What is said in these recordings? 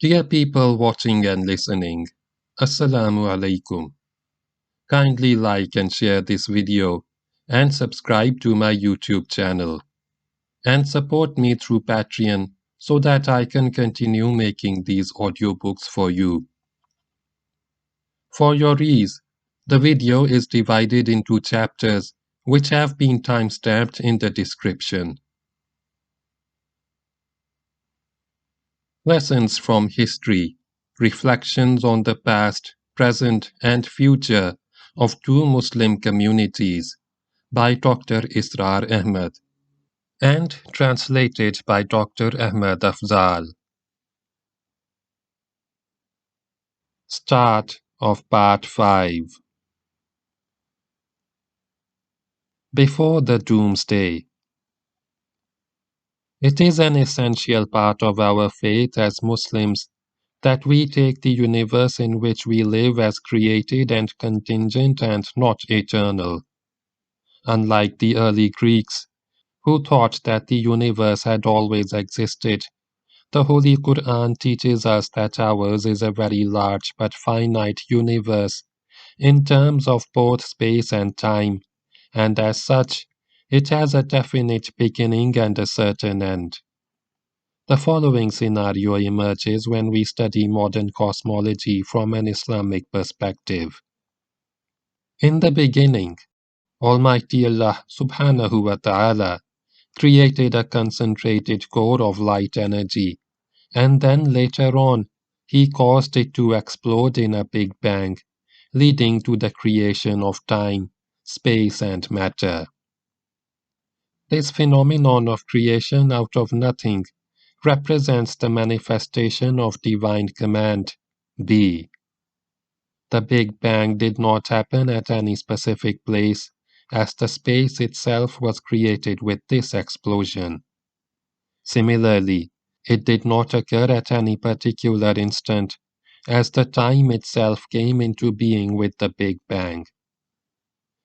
Dear people watching and listening, Assalamu alaikum. Kindly like and share this video and subscribe to my YouTube channel and support me through Patreon so that I can continue making these audiobooks for you. For your ease, the video is divided into chapters which have been time-stamped in the description. Lessons from History, Reflections on the Past, Present and Future of Two Muslim Communities by Dr. Israr Ahmad and translated by Dr. Ahmad Afzal. Start of Part 5. Before the Doomsday. It is an essential part of our faith as Muslims that we take the universe in which we live as created and contingent and not eternal. Unlike the early Greeks, who thought that the universe had always existed, the Holy Quran teaches us that ours is a very large but finite universe in terms of both space and time, and as such, it has a definite beginning and a certain end. The following scenario emerges when we study modern cosmology from an Islamic perspective. In the beginning, Almighty Allah subhanahu wa ta'ala created a concentrated core of light energy, and then later on, He caused it to explode in a big bang, leading to the creation of time, space and matter. This phenomenon of creation out of nothing represents the manifestation of divine command, be. The Big Bang did not happen at any specific place, as the space itself was created with this explosion. Similarly, it did not occur at any particular instant, as the time itself came into being with the Big Bang.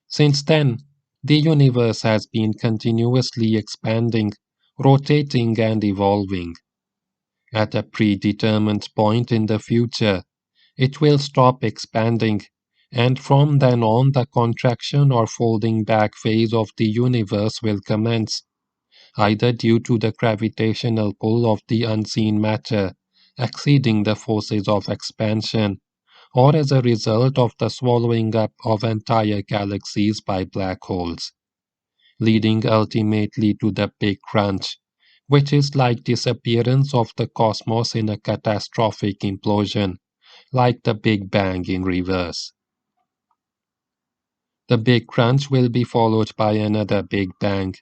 Since then, the universe has been continuously expanding, rotating and evolving. At a predetermined point in the future, it will stop expanding, and from then on the contraction or folding back phase of the universe will commence, either due to the gravitational pull of the unseen matter exceeding the forces of expansion, or as a result of the swallowing up of entire galaxies by black holes, leading ultimately to the Big Crunch, which is like disappearance of the cosmos in a catastrophic implosion, like the Big Bang in reverse. The Big Crunch will be followed by another Big Bang,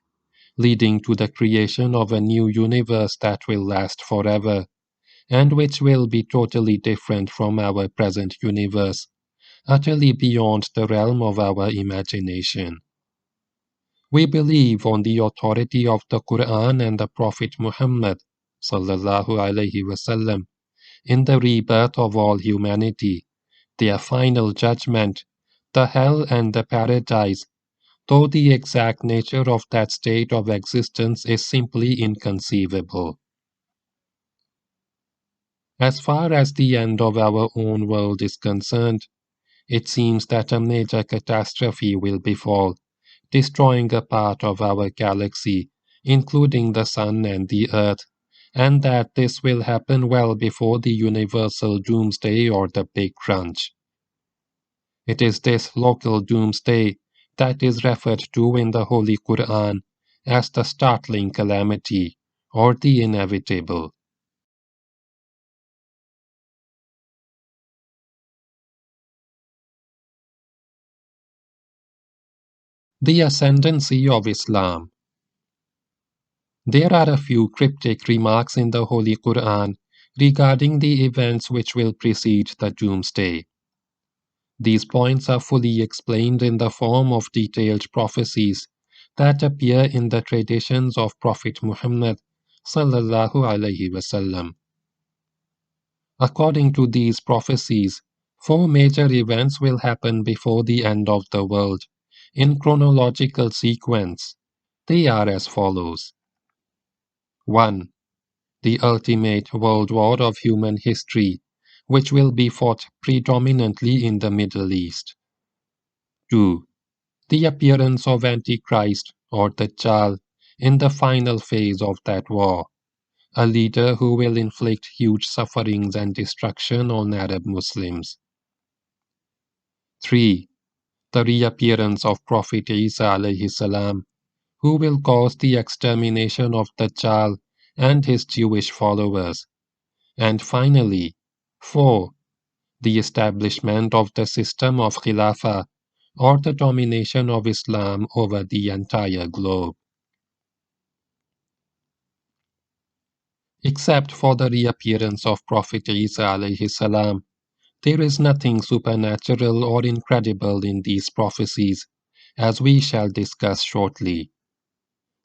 leading to the creation of a new universe that will last forever, and which will be totally different from our present universe, utterly beyond the realm of our imagination. We believe on the authority of the Quran and the Prophet Muhammad sallallahu alaihi wasallam in the rebirth of all humanity, their final judgment, the hell and the paradise, though the exact nature of that state of existence is simply inconceivable. As far as the end of our own world is concerned, it seems that a major catastrophe will befall, destroying a part of our galaxy, including the Sun and the Earth, and that this will happen well before the universal doomsday or the Big Crunch. It is this local doomsday that is referred to in the Holy Quran as the startling calamity or the inevitable. The Ascendancy of Islam. There are a few cryptic remarks in the Holy Quran regarding the events which will precede the Doomsday. These points are fully explained in the form of detailed prophecies that appear in the traditions of Prophet Muhammad sallallahu alaihi wasallam. According to these prophecies, 4 major events will happen before the end of the world, in chronological sequence. They are as follows. 1. the ultimate world war of human history, which will be fought predominantly in the Middle East. 2. The appearance of Antichrist or Dajjal in the final phase of that war, a leader who will inflict huge sufferings and destruction on Arab Muslims. 3. The reappearance of Prophet Isa alayhi salam, who will cause the extermination of Dajjal and his Jewish followers. And finally, 4. The establishment of the system of Khilafah, or the domination of Islam over the entire globe. Except for the reappearance of Prophet Isa alayhi salam, there is nothing supernatural or incredible in these prophecies, as we shall discuss shortly.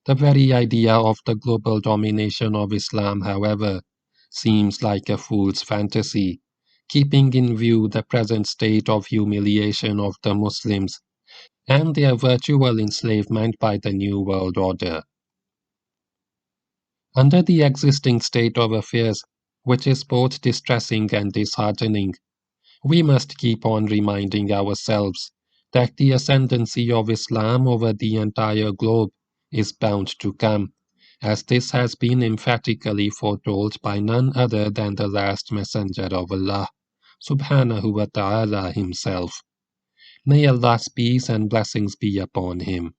The very idea of the global domination of Islam, however, seems like a fool's fantasy, keeping in view the present state of humiliation of the Muslims and their virtual enslavement by the New World Order. Under the existing state of affairs, which is both distressing and disheartening, we must keep on reminding ourselves that the ascendancy of Islam over the entire globe is bound to come, as this has been emphatically foretold by none other than the last messenger of Allah, subhanahu wa ta'ala himself. May Allah's peace and blessings be upon him.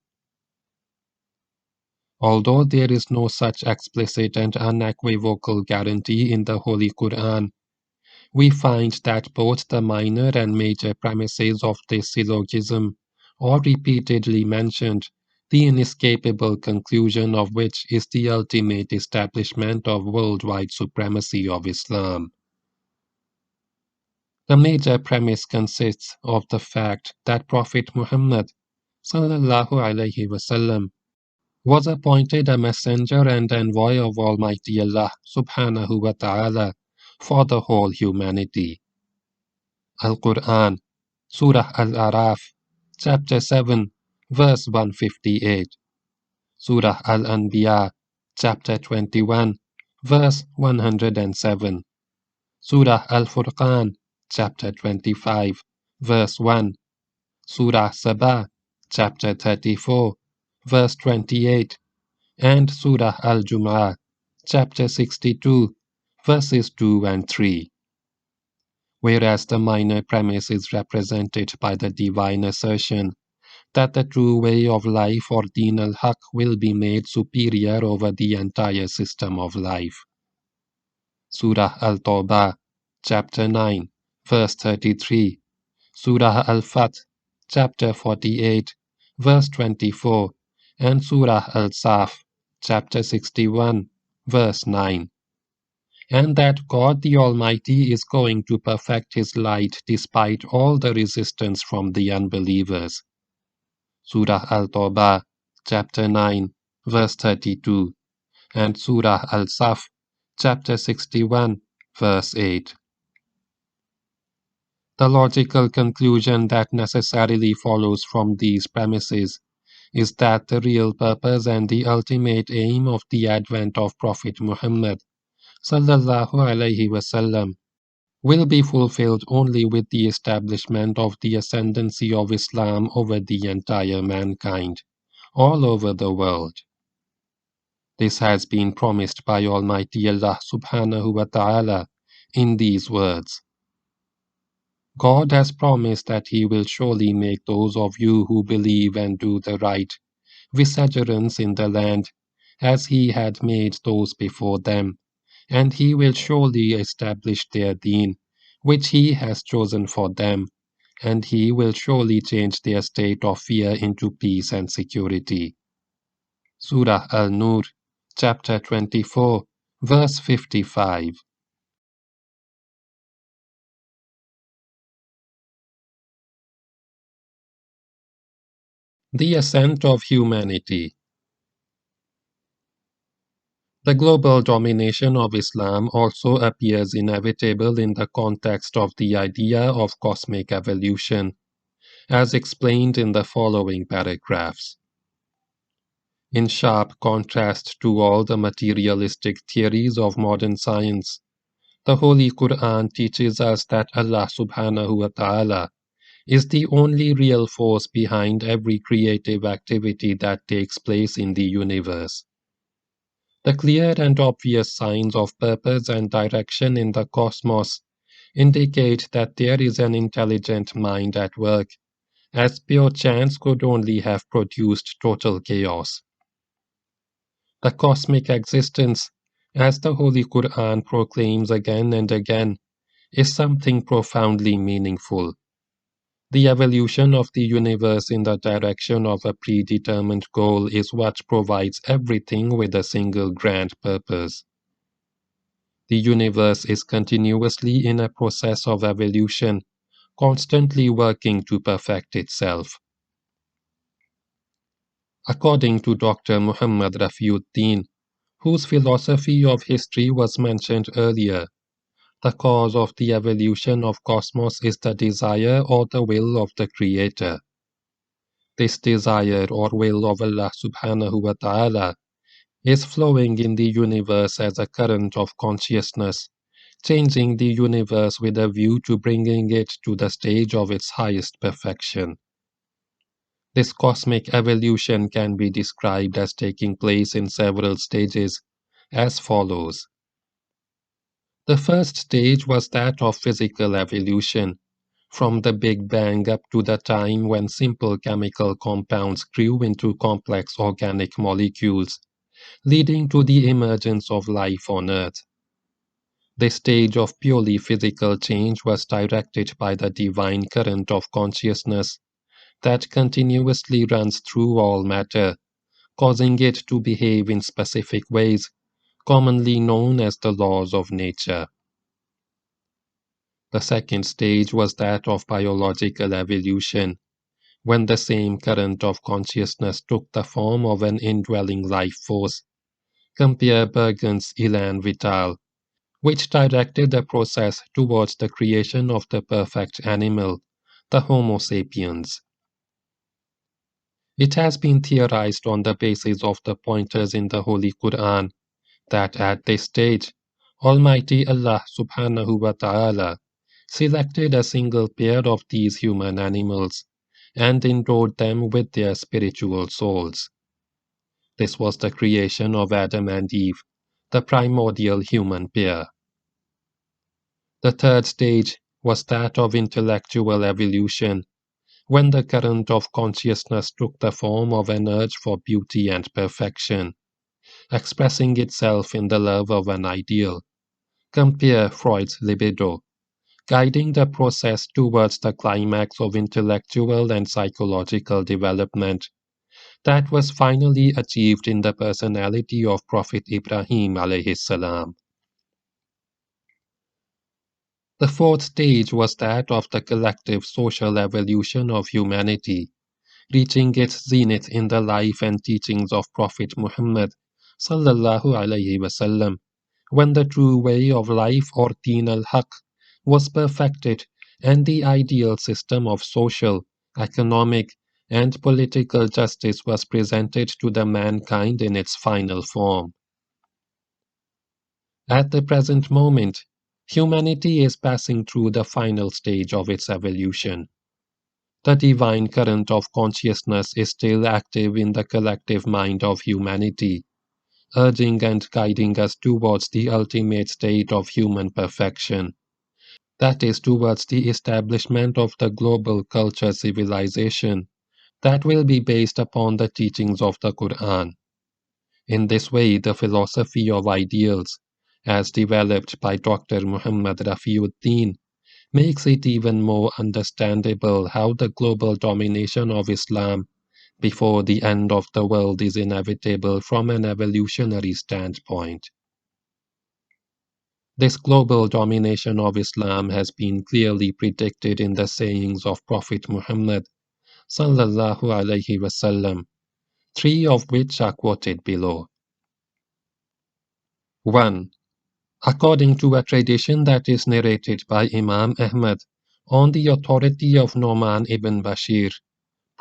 Although there is no such explicit and unequivocal guarantee in the Holy Quran, we find that both the minor and major premises of this syllogism are repeatedly mentioned, the inescapable conclusion of which is the ultimate establishment of worldwide supremacy of Islam. The major premise consists of the fact that Prophet Muhammad sallallahu alaihi wasallam was appointed a messenger and envoy of Almighty Allah subhanahu wa ta'ala for the whole humanity. Al-Quran, Surah Al-Araf, Chapter 7, verse 158. Surah Al-Anbiya, Chapter 21, verse 107. Surah Al-Furqan, Chapter 25, verse 1. Surah Sabah, Chapter 34, verse 28. And Surah Al-Jum'ah, Chapter 62, verses 2 and 3. Whereas the minor premise is represented by the divine assertion that the true way of life or Deen al-Haq will be made superior over the entire system of life. Surah Al-Tawbah, Chapter 9, verse 33, Surah Al-Fath, Chapter 48, verse 24, and Surah Al-Saf, Chapter 61, verse 9. And that God the Almighty is going to perfect His light despite all the resistance from the unbelievers. Surah Al-Tawbah, Chapter 9, verse 32, and Surah Al-Saf, Chapter 61, verse 8. The logical conclusion that necessarily follows from these premises is that the real purpose and the ultimate aim of the advent of Prophet Muhammad sallallahu alaihi wasallam will be fulfilled only with the establishment of the ascendancy of Islam over the entire mankind, all over the world. This has been promised by Almighty Allah subhanahu wa ta'ala in these words. God has promised that He will surely make those of you who believe and do the right vicegerents in the land, as He had made those before them, and He will surely establish their deen, which He has chosen for them, and He will surely change their state of fear into peace and security. Surah Al-Nur, Chapter 24, verse 55. The Ascent of Humanity. The global domination of Islam also appears inevitable in the context of the idea of cosmic evolution, as explained in the following paragraphs. In sharp contrast to all the materialistic theories of modern science, the Holy Quran teaches us that Allah subhanahu wa ta'ala is the only real force behind every creative activity that takes place in the universe. The clear and obvious signs of purpose and direction in the cosmos indicate that there is an intelligent mind at work, as pure chance could only have produced total chaos. The cosmic existence, as the Holy Quran proclaims again and again, is something profoundly meaningful. The evolution of the universe in the direction of a predetermined goal is what provides everything with a single grand purpose. The universe is continuously in a process of evolution, constantly working to perfect itself. According to Dr. Muhammad Rafiuddin, whose philosophy of history was mentioned earlier, the cause of the evolution of cosmos is the desire or the will of the Creator. This desire or will of Allah subhanahu wa ta'ala is flowing in the universe as a current of consciousness, changing the universe with a view to bringing it to the stage of its highest perfection. This cosmic evolution can be described as taking place in several stages, as follows. The first stage was that of physical evolution, from the Big Bang up to the time when simple chemical compounds grew into complex organic molecules, leading to the emergence of life on Earth. This stage of purely physical change was directed by the divine current of consciousness that continuously runs through all matter, causing it to behave in specific ways, commonly known as the laws of nature. The second stage was that of biological evolution, when the same current of consciousness took the form of an indwelling life force. Compare Bergen's Elan Vital, which directed the process towards the creation of the perfect animal, the Homo sapiens. It has been theorized on the basis of the pointers in the Holy Quran that at this stage, Almighty Allah subhanahu wa ta'ala selected a single pair of these human animals and endowed them with their spiritual souls. This was the creation of Adam and Eve, the primordial human pair. The third stage was that of intellectual evolution, when the current of consciousness took the form of an urge for beauty and perfection, expressing itself in the love of an ideal. Compare Freud's libido, guiding the process towards the climax of intellectual and psychological development that was finally achieved in the personality of Prophet Ibrahim alayhi salam. The fourth stage was that of the collective social evolution of humanity, reaching its zenith in the life and teachings of Prophet Muhammad sallallahu alaihi wasallam, when the true way of life or Deen al-Haq was perfected and the ideal system of social, economic, and political justice was presented to the mankind in its final form. At the present moment, humanity is passing through the final stage of its evolution. The divine current of consciousness is still active in the collective mind of humanity, urging and guiding us towards the ultimate state of human perfection. That is, towards the establishment of the global culture civilization that will be based upon the teachings of the Quran. In this way, the philosophy of ideals, as developed by Dr. Muhammad Rafiuddin, makes it even more understandable how the global domination of Islam before the end of the world is inevitable from an evolutionary standpoint. This global domination of Islam has been clearly predicted in the sayings of Prophet Muhammad sallallahu alaihi wasallam, three of which are quoted below. 1. According to a tradition that is narrated by Imam Ahmad on the authority of Noman ibn Bashir,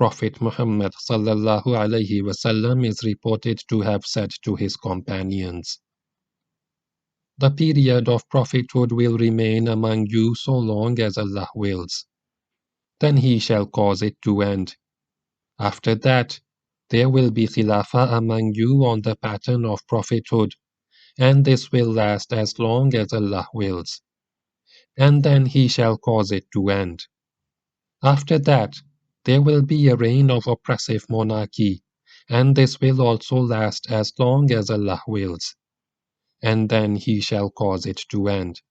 Prophet Muhammad sallallahu alaihi wasallam is reported to have said to his companions, "The period of prophethood will remain among you so long as Allah wills. Then He shall cause it to end. After that, there will be Khilafah among you on the pattern of prophethood, and this will last as long as Allah wills. And then He shall cause it to end. After that, there will be a reign of oppressive monarchy, and this will also last as long as Allah wills. And then He shall cause it to end.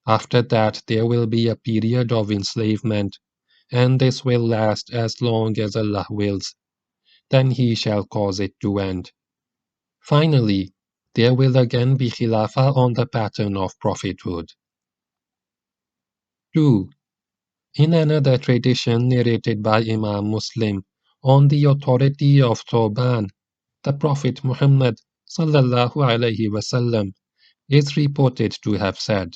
After that, there will be a period of enslavement, and this will last as long as Allah wills. Then He shall cause it to end. Finally, there will again be Khilafah on the pattern of prophethood." 2. In another tradition narrated by Imam Muslim, on the authority of Thawban, the Prophet Muhammad sallallahu alaihi wasallam is reported to have said,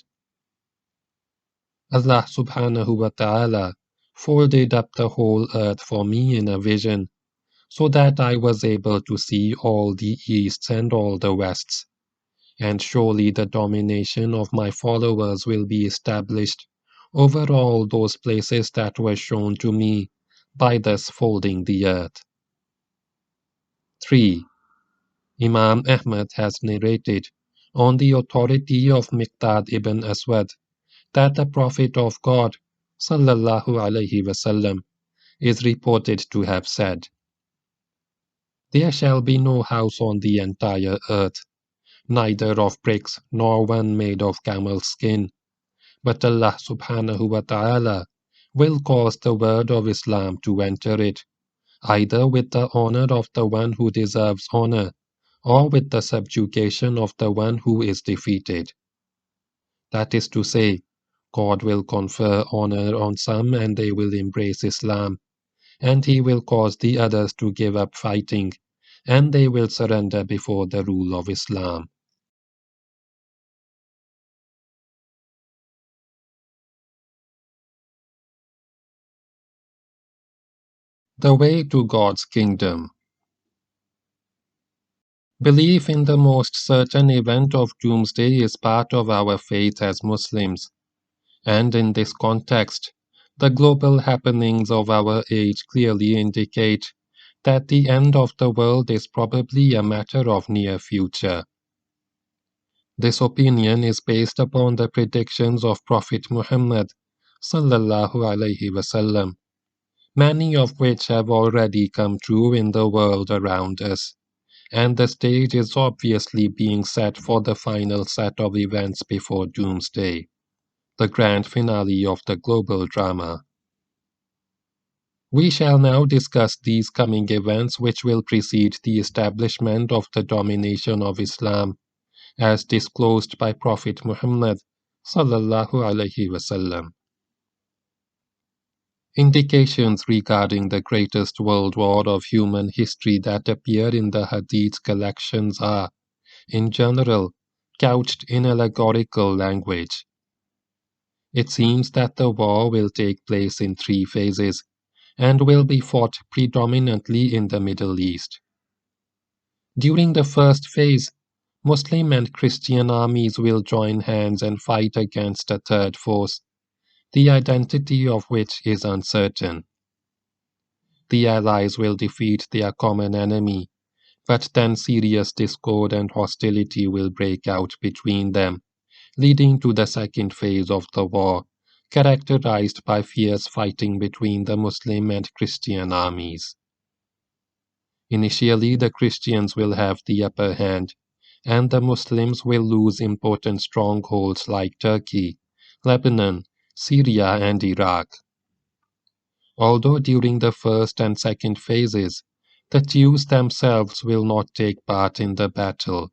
"Allah subhanahu wa ta'ala folded up the whole earth for me in a vision, so that I was able to see all the easts and all the wests. And surely the domination of my followers will be established over all those places that were shown to me by thus folding the earth." 3. Imam Ahmad has narrated, on the authority of Miqdad ibn Aswad, that the Prophet of God sallallahu alaihi wasallam is reported to have said, "There shall be no house on the entire earth, neither of bricks nor one made of camel's skin, but Allah subhanahu wa ta'ala will cause the word of Islam to enter it, either with the honor of the one who deserves honor, or with the subjugation of the one who is defeated. That is to say, God will confer honor on some and they will embrace Islam, and He will cause the others to give up fighting, and they will surrender before the rule of Islam." The way to God's kingdom. Belief in the most certain event of Doomsday is part of our faith as Muslims, and in this context, the global happenings of our age clearly indicate that the end of the world is probably a matter of near future. This opinion is based upon the predictions of Prophet Muhammad sallallahu alaihi wasallam, many of which have already come true in the world around us, and the stage is obviously being set for the final set of events before Doomsday, the grand finale of the global drama. We shall now discuss these coming events which will precede the establishment of the domination of Islam, as disclosed by Prophet Muhammad sallallahu alaihi wasallam. Indications regarding the greatest world war of human history that appear in the Hadith collections are, in general, couched in allegorical language. It seems that the war will take place in 3 phases, and will be fought predominantly in the Middle East. During the first phase, Muslim and Christian armies will join hands and fight against a third force, the identity of which is uncertain. The Allies will defeat their common enemy, but then serious discord and hostility will break out between them, leading to the second phase of the war, characterized by fierce fighting between the Muslim and Christian armies. Initially, the Christians will have the upper hand, and the Muslims will lose important strongholds like Turkey, Lebanon, Syria, and Iraq. Although during the first and second phases, the Jews themselves will not take part in the battle.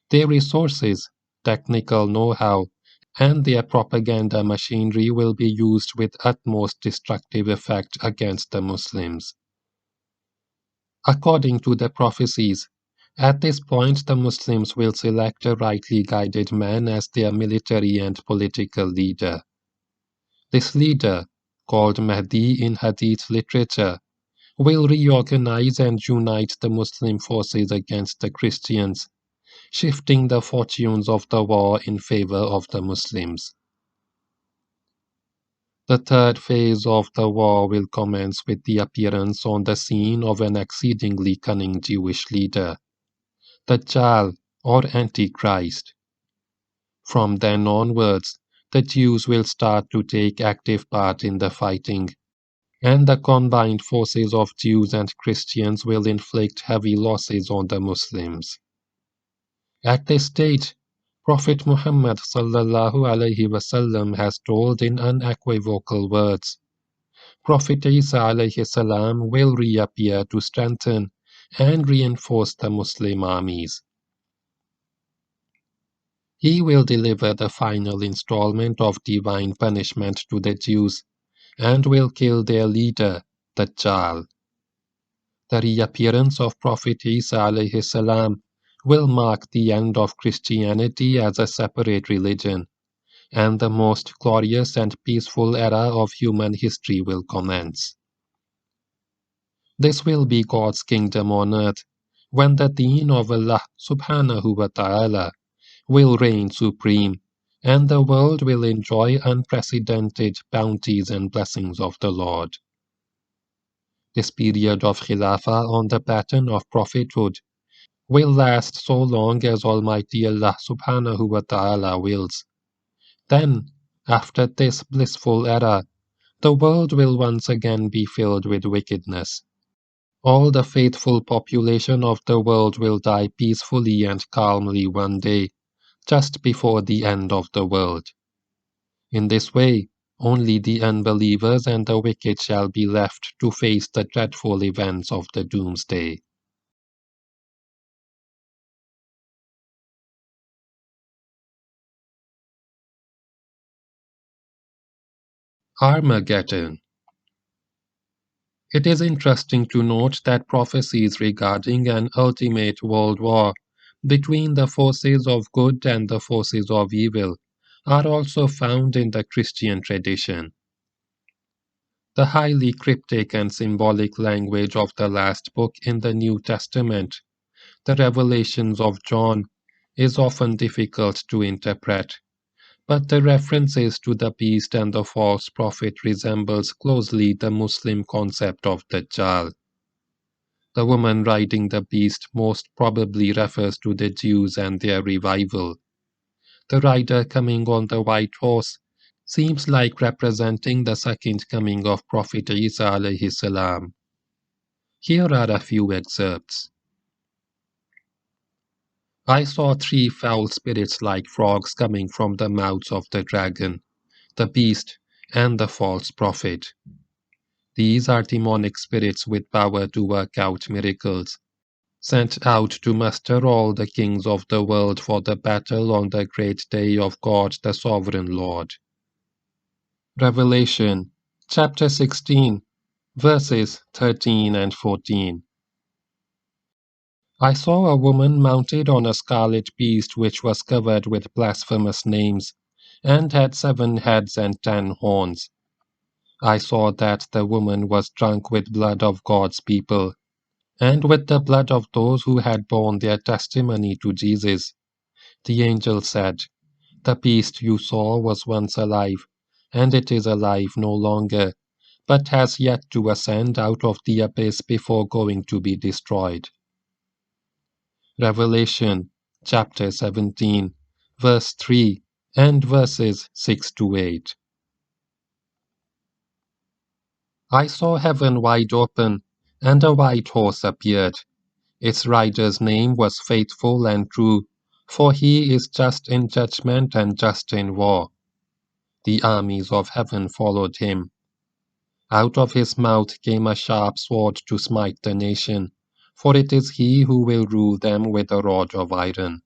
Their resources, technical know-how, and their propaganda machinery will be used with utmost destructive effect against the Muslims. According to the prophecies, at this point the Muslims will select a rightly guided man as their military and political leader. This leader, called Mahdi in Hadith literature, will reorganize and unite the Muslim forces against the Christians, shifting the fortunes of the war in favor of the Muslims. The third phase of the war will commence with the appearance on the scene of an exceedingly cunning Jewish leader, Dajjal or Antichrist. From then onwards, the Jews will start to take active part in the fighting, and the combined forces of Jews and Christians will inflict heavy losses on the Muslims. At this stage, Prophet Muhammad ﷺ has told in unequivocal words, Prophet Isa ﷺ will reappear to strengthen and reinforce the Muslim armies. He will deliver the final installment of divine punishment to the Jews and will kill their leader, Dajjal. The reappearance of Prophet Isa ﷺ will mark the end of Christianity as a separate religion, and the most glorious and peaceful era of human history will commence. This will be God's kingdom on earth, when the deen of Allah subhanahu wa ta'ala will reign supreme, and the world will enjoy unprecedented bounties and blessings of the Lord. This period of Khilafah on the pattern of prophethood will last so long as Almighty Allah subhanahu wa ta'ala wills. Then, after this blissful era, the world will once again be filled with wickedness. All the faithful population of the world will die peacefully and calmly one day, just before the end of the world. In this way, only the unbelievers and the wicked shall be left to face the dreadful events of the Doomsday. Armageddon. It is interesting to note that prophecies regarding an ultimate world war between the forces of good and the forces of evil are also found in the Christian tradition. The highly cryptic and symbolic language of the last book in the New Testament, the Revelations of John, is often difficult to interpret, but the references to the beast and the false prophet resembles closely the Muslim concept of Dajjal. The woman riding the beast most probably refers to the Jews and their revival. The rider coming on the white horse seems like representing the second coming of Prophet Isa alayhi salam. Here are a few excerpts. I saw 3 foul spirits like frogs coming from the mouths of the dragon, the beast, and the false prophet. These are demonic spirits with power to work out miracles, sent out to muster all the kings of the world for the battle on the great day of God the Sovereign Lord. Revelation chapter 16, verses 13 and 14. I saw a woman mounted on a scarlet beast which was covered with blasphemous names, and had 7 heads and 10 horns. I saw that the woman was drunk with blood of God's people, and with the blood of those who had borne their testimony to Jesus. The angel said, The beast you saw was once alive, and it is alive no longer, but has yet to ascend out of the abyss before going to be destroyed. Revelation chapter 17, verse 3 and verses 6 to 8. I saw heaven wide open, and a white horse appeared. Its rider's name was Faithful and True, for he is just in judgment and just in war. The armies of heaven followed him. Out of his mouth came a sharp sword to smite the nation, for it is he who will rule them with a rod of iron.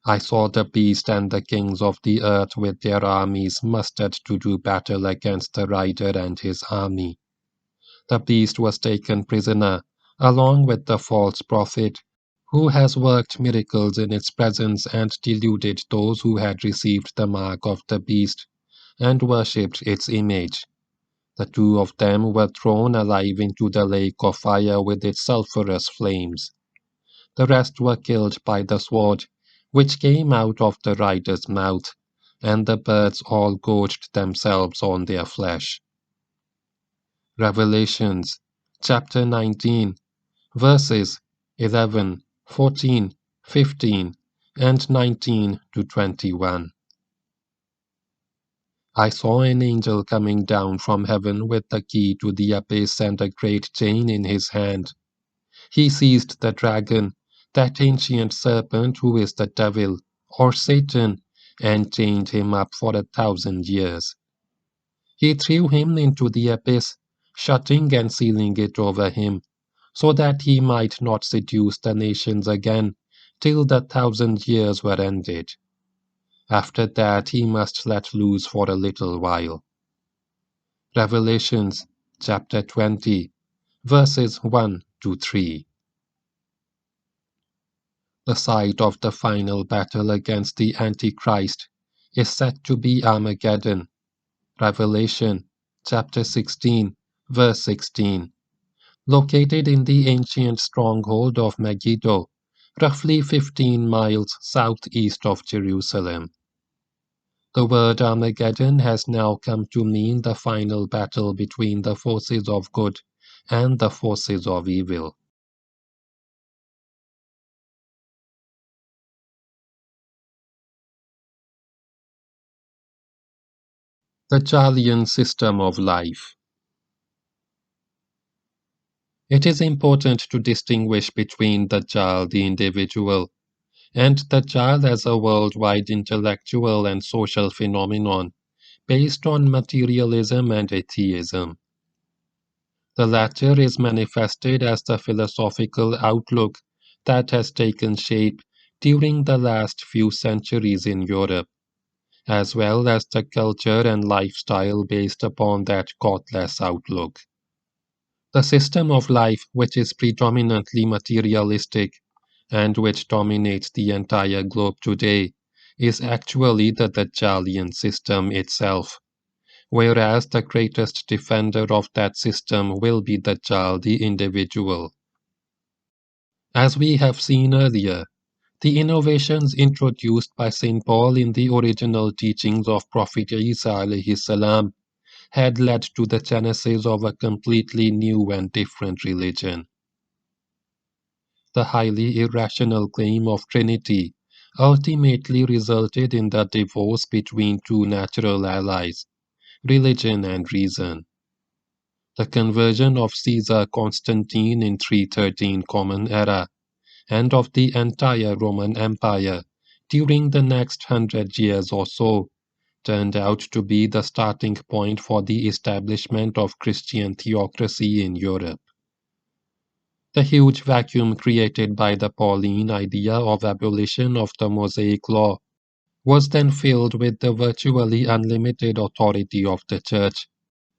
I saw the beast and the kings of the earth with their armies mustered to do battle against the rider and his army. The beast was taken prisoner, along with the false prophet, who has worked miracles in its presence and deluded those who had received the mark of the beast and worshipped its image. The two of them were thrown alive into the lake of fire with its sulphurous flames. The rest were killed by the sword, which came out of the rider's mouth, and the birds all gorged themselves on their flesh. Revelations, chapter 19, verses 11, 14, 15, and 19 to 21. I saw an angel coming down from heaven with the key to the abyss and a great chain in his hand. He seized the dragon, that ancient serpent who is the devil, or Satan, and chained him up for 1,000 years. He threw him into the abyss, shutting and sealing it over him, so that he might not seduce the nations again till the 1,000 years were ended. After that he must let loose for a little while. Revelations chapter 20, verses 1 to 3. The site of the final battle against the Antichrist is said to be Armageddon. Revelation chapter 16, verse 16. Located in the ancient stronghold of Megiddo, roughly 15 miles southeast of Jerusalem. The word Armageddon has now come to mean the final battle between the forces of good and the forces of evil. The Dajjalian system of life. It is important to distinguish between Dajjal the individual and Dajjal as a worldwide intellectual and social phenomenon based on materialism and atheism. The latter is manifested as the philosophical outlook that has taken shape during the last few centuries in Europe, as well as the culture and lifestyle based upon that godless outlook. The system of life, which is predominantly materialistic and which dominates the entire globe today, is actually the Dajjalian system itself, whereas the greatest defender of that system will be Dajjal the individual. As we have seen earlier, the innovations introduced by St. Paul in the original teachings of Prophet Isa alayhi salam had led to the genesis of a completely new and different religion. The highly irrational claim of Trinity ultimately resulted in the divorce between two natural allies, religion and reason. The conversion of Caesar Constantine in 313 Common Era and of the entire Roman Empire during the next 100 years or so turned out to be the starting point for the establishment of Christian theocracy in Europe. The huge vacuum created by the Pauline idea of abolition of the Mosaic Law was then filled with the virtually unlimited authority of the Church,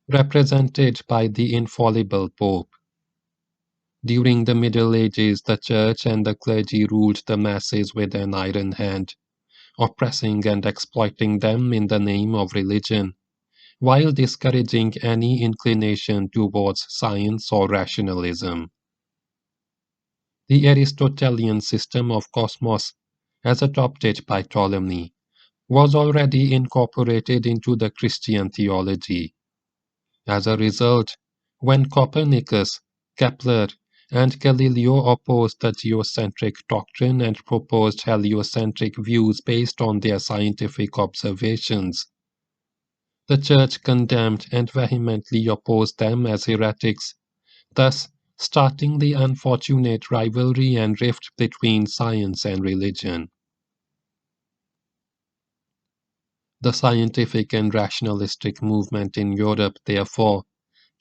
represented by the infallible Pope. During the Middle Ages, the Church and the clergy ruled the masses with an iron hand, oppressing and exploiting them in the name of religion, while discouraging any inclination towards science or rationalism. The Aristotelian system of cosmos, as adopted by Ptolemy, was already incorporated into the Christian theology. As a result, when Copernicus, Kepler, and Galileo opposed the geocentric doctrine and proposed heliocentric views based on their scientific observations, the Church condemned and vehemently opposed them as heretics, thus starting the unfortunate rivalry and rift between science and religion. The scientific and rationalistic movement in Europe, therefore,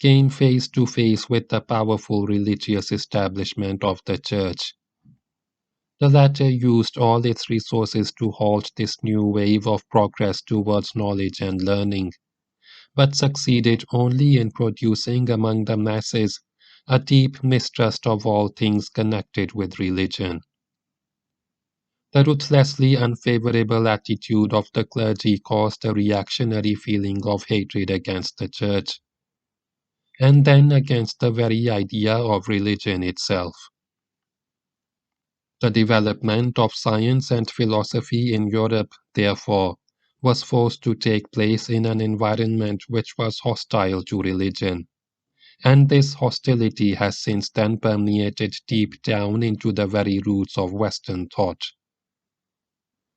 came face to face with the powerful religious establishment of the Church. The latter used all its resources to halt this new wave of progress towards knowledge and learning, but succeeded only in producing among the masses a deep mistrust of all things connected with religion. The ruthlessly unfavorable attitude of the clergy caused a reactionary feeling of hatred against the Church, and then against the very idea of religion itself. The development of science and philosophy in Europe, therefore, was forced to take place in an environment which was hostile to religion, and this hostility has since then permeated deep down into the very roots of Western thought.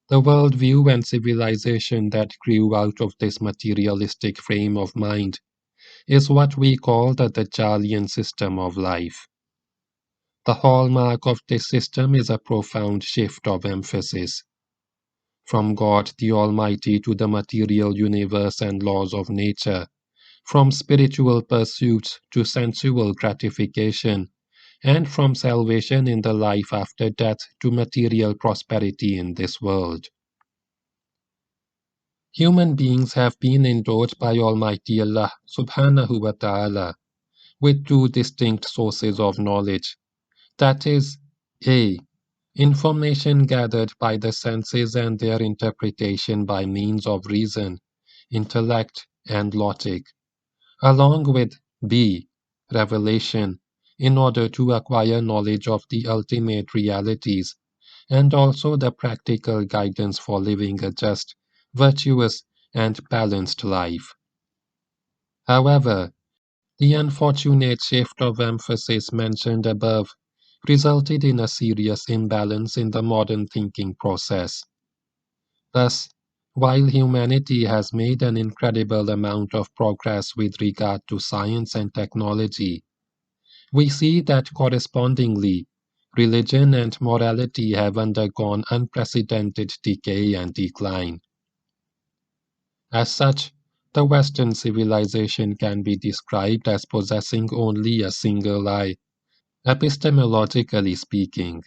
The worldview and civilization that grew out of this materialistic frame of mind is what we call the Dajjalian system of life. The hallmark of this system is a profound shift of emphasis from God the Almighty to the material universe and laws of nature, from spiritual pursuits to sensual gratification, and from salvation in the life after death to material prosperity in this world. Human beings have been endowed by Almighty Allah subhanahu wa ta'ala with two distinct sources of knowledge, that is, A. Information gathered by the senses and their interpretation by means of reason, intellect, and logic, along with B. Revelation, in order to acquire knowledge of the ultimate realities, and also the practical guidance for living a just, virtuous, and balanced life. However, the unfortunate shift of emphasis mentioned above resulted in a serious imbalance in the modern thinking process. Thus, while humanity has made an incredible amount of progress with regard to science and technology, we see that correspondingly, religion and morality have undergone unprecedented decay and decline. As such, the Western civilization can be described as possessing only a single eye, epistemologically speaking.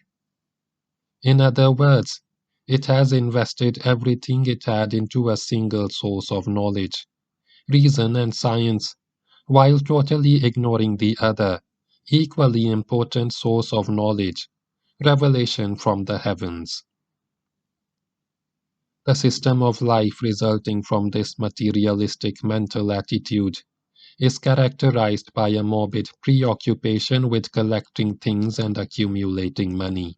In other words, it has invested everything it had into a single source of knowledge, reason and science, while totally ignoring the other, equally important source of knowledge, revelation from the heavens. The system of life resulting from this materialistic mental attitude is characterized by a morbid preoccupation with collecting things and accumulating money.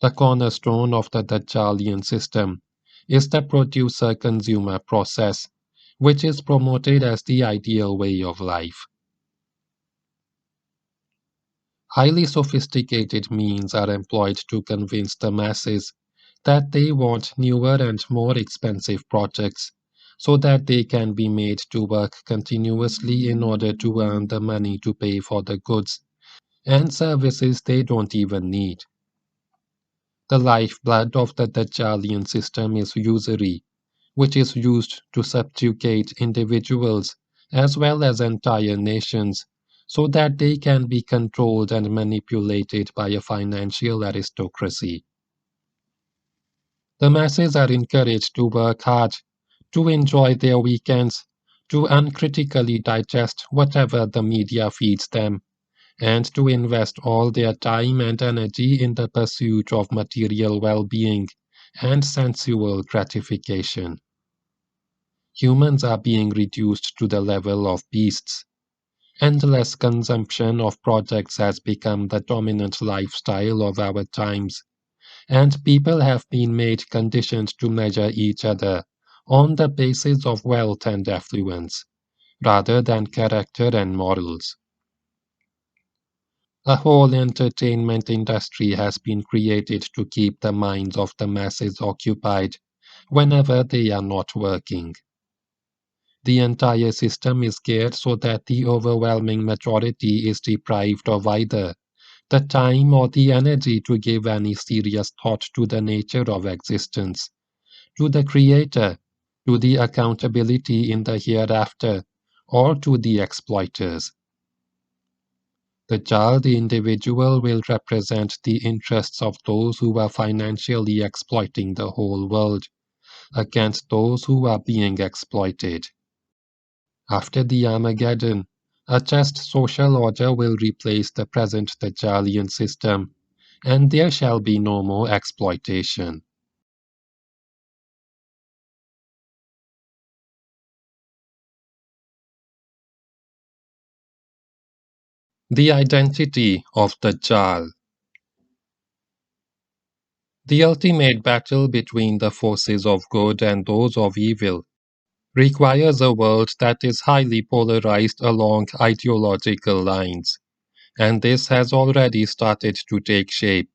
The cornerstone of the Dajjalian system is the producer-consumer process, which is promoted as the ideal way of life. Highly sophisticated means are employed to convince the masses that they want newer and more expensive projects so that they can be made to work continuously in order to earn the money to pay for the goods and services they don't even need. The lifeblood of the Dajjalian system is usury, which is used to subjugate individuals as well as entire nations so that they can be controlled and manipulated by a financial aristocracy. The masses are encouraged to work hard, to enjoy their weekends, to uncritically digest whatever the media feeds them, and to invest all their time and energy in the pursuit of material well-being and sensual gratification. Humans are being reduced to the level of beasts. Endless consumption of projects has become the dominant lifestyle of our times, and people have been made conditioned to measure each other on the basis of wealth and affluence, rather than character and morals. A whole entertainment industry has been created to keep the minds of the masses occupied whenever they are not working. The entire system is geared so that the overwhelming majority is deprived of either the time or the energy to give any serious thought to the nature of existence, to the Creator, to the accountability in the hereafter, or to the exploiters. The individual will represent the interests of those who are financially exploiting the whole world against those who are being exploited. After the Armageddon, a just social order will replace the present Dajjalian system, and there shall be no more exploitation. The Identity of Dajjal. The ultimate battle between the forces of good and those of evil requires a world that is highly polarized along ideological lines, and this has already started to take shape.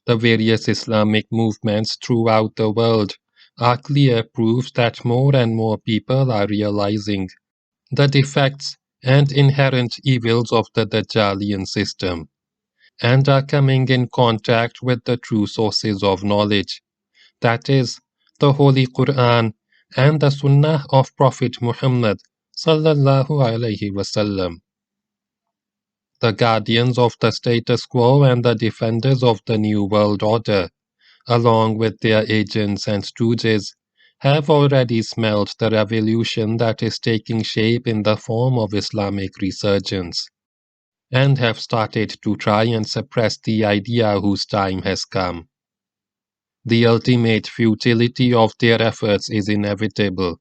The various Islamic movements throughout the world are clear proofs that more and more people are realizing the defects and inherent evils of the Dajjalian system, and are coming in contact with the true sources of knowledge, that is, the Holy Quran and the Sunnah of Prophet Muhammad sallallahu alaihi wasallam. The guardians of the status quo and the defenders of the New World Order, along with their agents and stooges, have already smelled the revolution that is taking shape in the form of Islamic resurgence, and have started to try and suppress the idea whose time has come. The ultimate futility of their efforts is inevitable.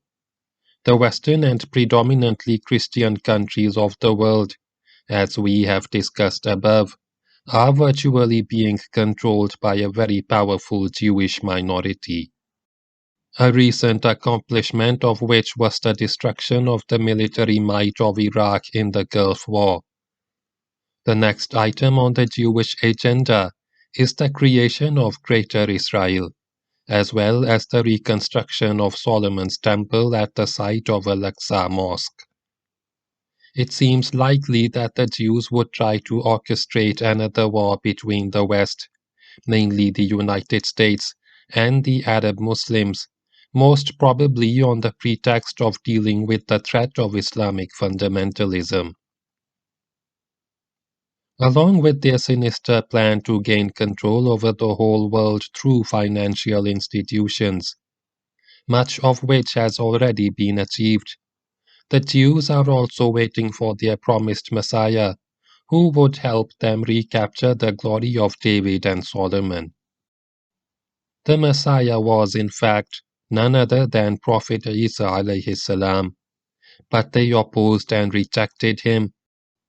The Western and predominantly Christian countries of the world, as we have discussed above, are virtually being controlled by a very powerful Jewish minority. A recent accomplishment of which was the destruction of the military might of Iraq in the Gulf War. The next item on the Jewish agenda is the creation of Greater Israel, as well as the reconstruction of Solomon's temple at the site of Al-Aqsa Mosque. It seems likely that the Jews would try to orchestrate another war between the West, mainly the United States, and the Arab Muslims, most probably on the pretext of dealing with the threat of Islamic fundamentalism. Along with their sinister plan to gain control over the whole world through financial institutions, much of which has already been achieved, the Jews are also waiting for their promised Messiah, who would help them recapture the glory of David and Solomon. The Messiah was, in fact, none other than Prophet Isa alayhi salam, but they opposed and rejected him,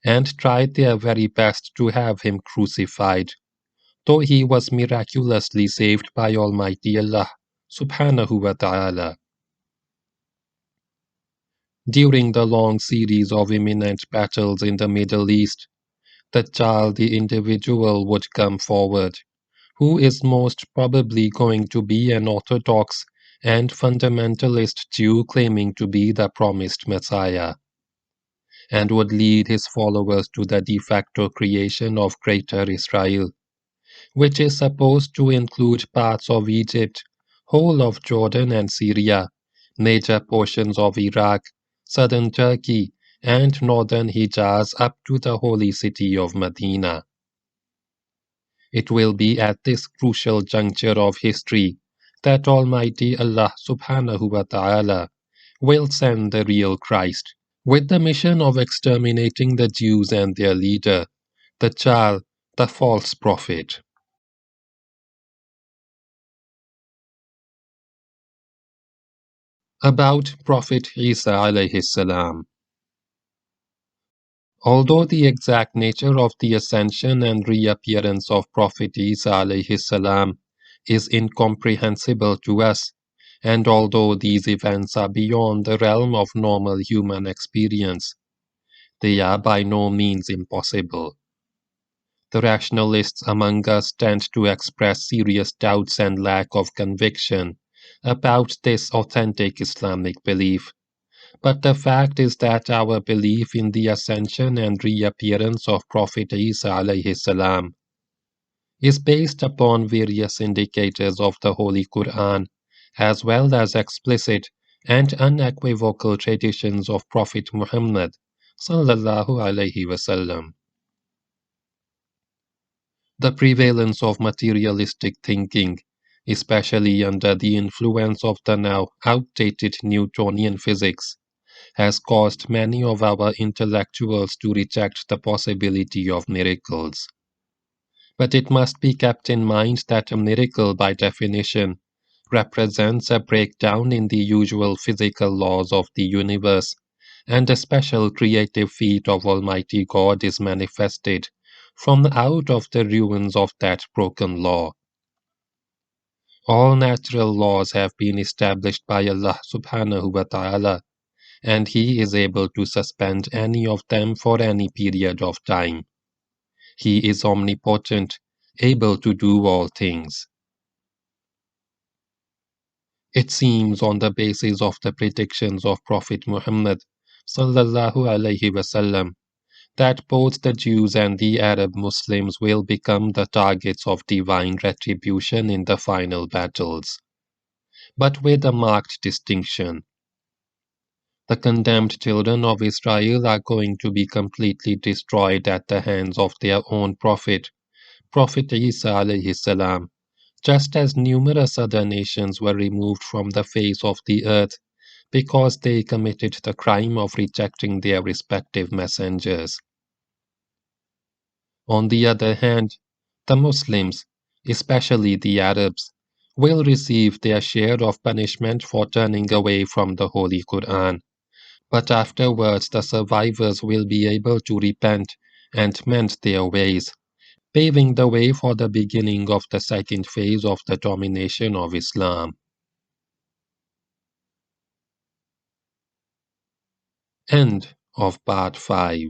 and tried their very best to have him crucified, though he was miraculously saved by Almighty Allah subhanahu wa ta'ala. During the long series of imminent battles in the Middle East, Dajjal the individual would come forward, who is most probably going to be an orthodox and fundamentalist Jew claiming to be the promised Messiah, and would lead his followers to the de facto creation of Greater Israel, which is supposed to include parts of Egypt, whole of Jordan and Syria, major portions of Iraq, southern Turkey, and northern Hijaz up to the holy city of Medina. It will be at this crucial juncture of history that Almighty Allah subhanahu wa ta'ala will send the real Christ, with the mission of exterminating the Jews and their leader, Dajjal, the false prophet. About Prophet Isa alayhi salam. Although the exact nature of the ascension and reappearance of Prophet Isa alayhi salam is incomprehensible to us, and although these events are beyond the realm of normal human experience, they are by no means impossible. The rationalists among us tend to express serious doubts and lack of conviction about this authentic Islamic belief. But the fact is that our belief in the ascension and reappearance of Prophet Isa alayhi salam is based upon various indicators of the Holy Quran, as well as explicit and unequivocal traditions of Prophet Muhammad sallallahu alaihi wasallam. The prevalence of materialistic thinking, especially under the influence of the now outdated Newtonian physics, has caused many of our intellectuals to reject the possibility of miracles. But it must be kept in mind that a miracle, by definition, represents a breakdown in the usual physical laws of the universe, and a special creative feat of Almighty God is manifested from out of the ruins of that broken law. All natural laws have been established by Allah subhanahu wa ta'ala, and He is able to suspend any of them for any period of time. He is omnipotent, able to do all things. It seems on the basis of the predictions of Prophet Muhammad sallallahu alaihi wasallam that both the Jews and the Arab Muslims will become the targets of divine retribution in the final battles, but with a marked distinction. The condemned children of Israel are going to be completely destroyed at the hands of their own prophet, Prophet Isa alayhi salam, just as numerous other nations were removed from the face of the earth because they committed the crime of rejecting their respective messengers. On the other hand, the Muslims, especially the Arabs, will receive their share of punishment for turning away from the Holy Quran, but afterwards the survivors will be able to repent and mend their ways, paving the way for the beginning of the second phase of the domination of Islam. End of Part 5.